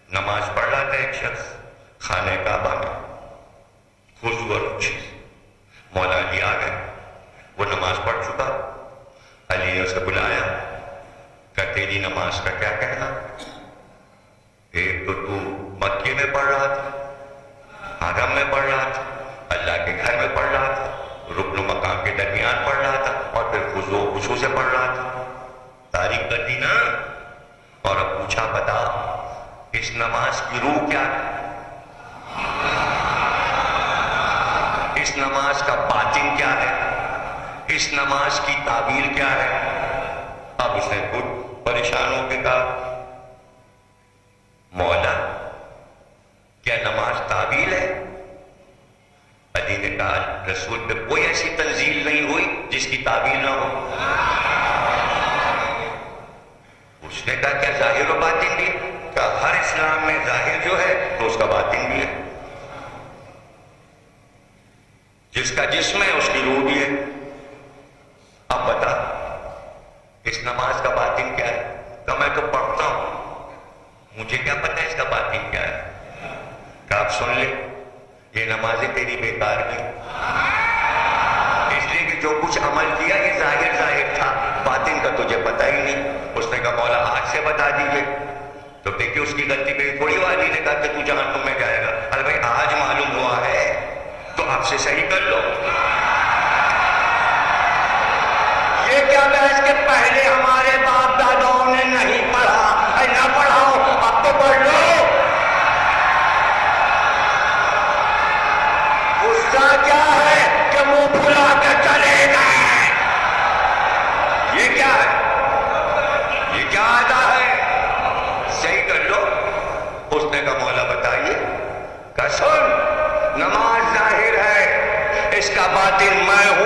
نماز پڑھ رہا تھا ایک شخص خانے کعبہ میں، خوبصورت چیز، مولا علی آ گئے، وہ نماز پڑھ چکا، علی نے اسے بلایا، کہ تیری نماز کا کیا کہنا؟ ایک تو مکے میں پڑھ رہا تھا، حرم میں پڑھ رہا تھا، اللہ کے گھر میں پڑھ رہا تھا، رکن و مقام کے درمیان پڑھ رہا تھا، اور پھر خضوع و خشوع سے پڑھ رہا تھا، تعریف کر دی نا؟ اور اب پوچھا بتا اس نماز کی روح کیا ہے؟ اس نماز کا باطن کیا ہے؟ اس نماز کی تعبیر کیا ہے؟ اب اس نے خود پریشان ہو کے کہا مولا کیا نماز تعبیر ہے؟ علی نے کہا رسول پہ کوئی ایسی تنزیل نہیں ہوئی جس کی تعبیر نہ ہو۔ اس نے کہا کیا ظاہر و باطن بھی؟ کہا ہر اسلام میں ظاہر جو ہے تو اس کا باطن بھی ہے، جس کا جسم ہے اس کی روح بھی ہے۔ اب بتا اس نماز کا باطن کیا ہے؟ کہ میں تو پڑھتا ہوں، مجھے کیا پتہ ہے اس کا باطن کیا ہے؟ کہ آپ سن لے یہ نمازیں تیری بیکار کی، اس لیے کہ جو کچھ عمل کیا یہ ظاہر ظاہر تھا، باطن کا تجھے پتہ ہی نہیں۔ اس نے کہا مولا آج سے بتا دیجئے۔ تو دیکھیے اس کی غلطی پہ تھوڑی والی نے کہا کہ تو جہنم میں جائے گا، ارے بھائی آج معلوم ہوا ہے تو آپ سے صحیح کر لو۔ یہ کیا بحث کہ پہلے ہمارے باپ داداؤں نے نہیں پڑھا، اے نہ پڑھاؤ اب تو پڑھ لو۔ غصہ کیا ہے کہ منہ پھلا کے چلے گئے؟ یہ کیا ہے؟ یہ کیا آتا ہے؟ صحیح کر لو۔ اس نے کہا مولا بتائیے۔ کہ سن نماز ظاہر ہے، اس کا باطن میں ہوں۔